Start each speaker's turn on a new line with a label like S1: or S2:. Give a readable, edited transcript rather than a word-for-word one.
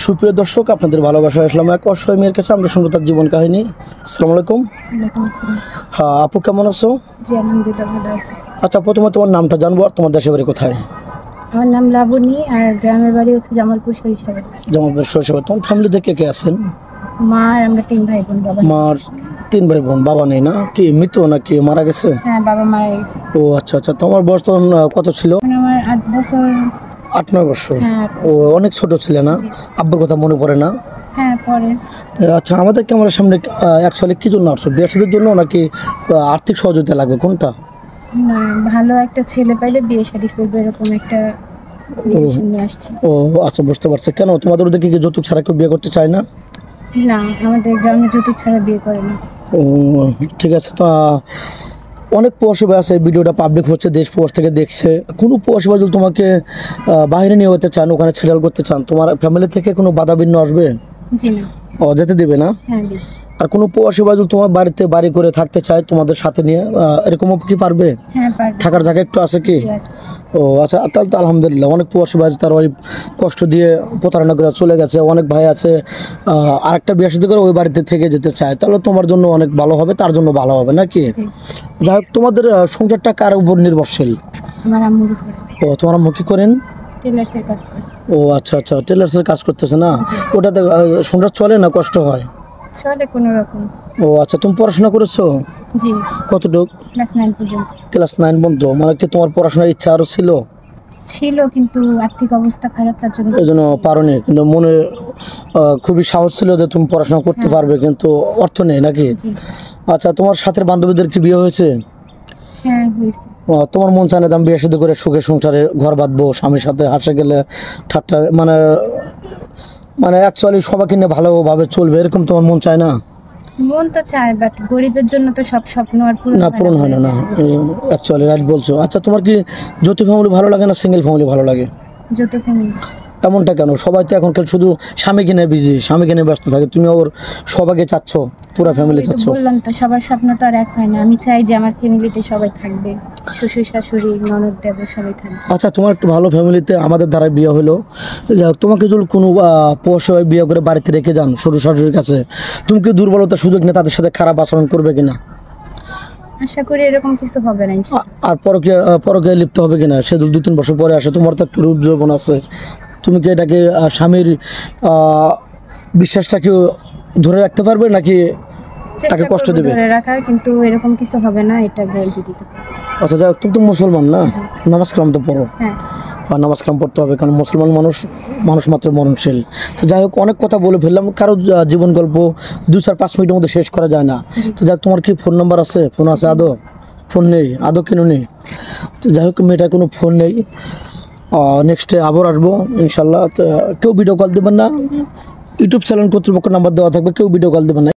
S1: সুপ্রিয় দর্শক, আপনাদের ভালোবাসা আসলাম এক অসহায় মেয়ের কাছে। আমরা শুনবো তার জীবন কাহিনী। আসসালামু আলাইকুম। হ্যাঁ আপু, কেমন আছো?
S2: জি আলহামদুলিল্লাহ ভালো আছি।
S1: আচ্ছা, প্রথমে তোমার নামটা জানবো আর তোমার দেশের বাড়ি কোথায়?
S2: আমার নাম লাবণী আর গ্রামের বাড়ি হচ্ছে জামালপুর সরিষাবাড়ি।
S1: জামালপুর সরিষাবাড়ি। তোমার ফ্যামিলিতে কে কে আছেন?
S2: মা আর আমরা 3 ভাই বোন। বাবা
S1: মার 3 ভাই বোন, বাবা নেই না? কি মৃত নাকি মারা গেছে?
S2: হ্যাঁ বাবা মারা গেছে।
S1: ও আচ্ছা আচ্ছা। তোমার বয়স তখন কত ছিল?
S2: আমার 8 বছর।
S1: 8-9 বছর।
S2: হ্যাঁ
S1: ও অনেক ছোট ছিলে না? আব্বুর কথা মনে পড়ে না?
S2: হ্যাঁ পরে।
S1: আচ্ছা, আমাদের ক্যামেরার সামনে অ্যাকচুয়ালি কি জন্য আসছো? বিয়ে শাদীর জন্য নাকি আর্থিক সহযোগিতা লাগবে, কোনটা?
S2: না, ভালো একটা ছেলে পাইলে বিয়ে শাদী করবে এরকম একটা ডিসিশন নিয়ে আসছি।
S1: ও আচ্ছা, বুঝতে পারছি। কেন তোমাদের ওদিকে কি যৌতুক ছাড়া কেউ বিয়ে করতে চায় না?
S2: না, আমাদের গ্রামে যৌতুক ছাড়া বিয়ে করে না।
S1: ও ঠিক আছে। তো অনেক প্রবাসী ভাই আছে, ভিডিওটা পাবলিক হচ্ছে, দেশ প্রবাস থেকে দেখছে। কোনো প্রবাসী ভাই যদি তোমাকে বাইরে নিয়ে যেতে চান, ওখানে সেটেল করতে চান, তোমার ফ্যামিলি থেকে কোনো বাধা বিঘ্ন আসবে?
S2: জি না।
S1: ও যেতে দেবে না?
S2: হ্যাঁ দিই।
S1: আর কোনো প্রবাসী ভাই যদি তোমার বাড়িতে বাড়ি করে থাকতে চায় তোমাদের সাথে নিয়ে, এরকমও কি পারবে?
S2: হ্যাঁ পারবে।
S1: থাকার জায়গা একটু আছে কি?
S2: জি আছে।
S1: ও আচ্ছা, তাহলে তো আলহামদুলিল্লাহ। অনেক প্রবাসী ভাই আছে, তার ওই কষ্ট দিয়ে প্রতারণা করে চলে গেছে। অনেক ভাই আছে আরেকটা বিয়ে শাদী করে ওই বাড়িতে থেকে যেতে চায়, তাহলে তোমার জন্য অনেক ভালো হবে, তার জন্য ভালো হবে নাকি?
S2: জি।
S1: যাই হোক, তোমাদের সংসারটা কার উপর নির্ভরশীল?
S2: আমার আম্মুর উপরে।
S1: ও তোমার আম্মু কি করেন?
S2: টেলার্সের কাজ করে।
S1: ও আচ্ছা আচ্ছা, টেলার্সের কাজ করতেছে না? ওটাতে সংসার চলে না কষ্ট হয়?
S2: চলে কোনো রকম।
S1: ও আচ্ছা, তুমি পড়াশোনা করেছো?
S2: জি
S1: কতটুক?
S2: ক্লাস 9 পর্যন্ত।
S1: ক্লাস 9 পর্যন্ত। মানে কি তোমার পড়াশোনার ইচ্ছা আরও ছিল?
S2: ছিল কিন্তু আর্থিক অবস্থা খারাপ, তার জন্য।
S1: এই জন্য পারোনি, কিন্তু মনে খুবই সাহস ছিল যে তুমি পড়াশোনা করতে পারবে, কিন্তু অর্থ নেই নাকি?
S2: জি।
S1: আচ্ছা, তোমার সাথের বান্ধবীদের কি বিয়ে হয়েছে?
S2: হ্যাঁ হয়েছে।
S1: তোমার মন চায় না যে আমি বিয়ে সাথে করে সুখে সংসারে ঘর বাঁধবো, স্বামীর সাথে হাসে গেলে ঠাট্টা, মানে মানে অ্যাকচুয়ালি সবাইকে নিয়ে ভালোভাবে চলবে, এরকম তোমার মন চায় না?
S2: মন তো চায়, বাট গরিবের জন্য তো সব স্বপ্ন আর
S1: না, পূরণ হয় না। না, অ্যাকচুয়ালি রাইট বলছো। আচ্ছা, তোমার কি যৌথ ফ্যামিলি ভালো লাগে না সিঙ্গেল ফ্যামিলি ভালো লাগে?
S2: যত ফ্যামিলি।
S1: এমনটা কেন? সবাই তো এখনকার শুধু স্বামীকে নিয়ে বিজি, স্বামীকে নিয়ে ব্যস্ত থাকে, তুমি ওর সবাইকে চাচ্ছ, পুরো ফ্যামিলি চাচ্ছ?
S2: বললাম তো, সবার স্বপ্ন তো আর এক হয় না। আমি চাই যে আমার ফ্যামিলিতে সবাই থাকবে, শ্বশুর শাশুড়ি ননদ দেবর সবাই থাকবে।
S1: আচ্ছা, তোমার একটু ভালো ফ্যামিলিতে আমাদের দ্বারা বিয়ে হলো, তোমাকে যদি কোনো পৌরসভায় বিয়ে করে বাড়িতে রেখে যান শ্বশুর শাশুড়ির কাছে, তুমি কি দুর্বলতার সুযোগ নিয়ে তাদের সাথে খারাপ আচরণ করবে কিনা?
S2: আশা করি এরকম কিছু হবে না ইনশাআল্লাহ।
S1: আর পরকে লিপ্ত হবে কিনা? সে 2-3 বছর পরে আসে, তোমার তো একটু রূপ যৌবন আছে, তুমি কি এটাকে স্বামীর বিশ্বাসটাকে ধরে রাখতে পারবে নাকি তাকে কষ্ট
S2: চেষ্টা করব
S1: দেবে?
S2: ধরে রাখার, কিন্তু এরকম কিছু হবে না এটা গ্যারান্টি দিতে পারি।
S1: আচ্ছা, যাই হোক, তুমি তো মুসলমান না? নামাজ কালাম তো পড়ো?
S2: হ্যাঁ।
S1: আর নামাজ কালাম পড়তে হবে, কারণ মুসলমান মানুষ মাত্র মরণশীল। তো যাই হোক, অনেক কথা বলে ফেললাম, কারো জীবন গল্প 2-4-5 মিনিটের মধ্যে শেষ করা যায় না। তো যাই হোক, তোমার কি ফোন নাম্বার আছে? ফোন আছে আদৌ? ফোন নেই আদৌ, কেন নেই? তো যাই হোক, মেয়েটার কোনো ফোন নেই। নেক্সটে আবার আসবো ইনশাল্লাহ। তো কেউ ভিডিও কল দেবেন না, ইউটিউব চ্যানেল কর্তৃপক্ষ নাম্বার দেওয়া থাকবে, কেউ ভিডিও কল দেবেন না।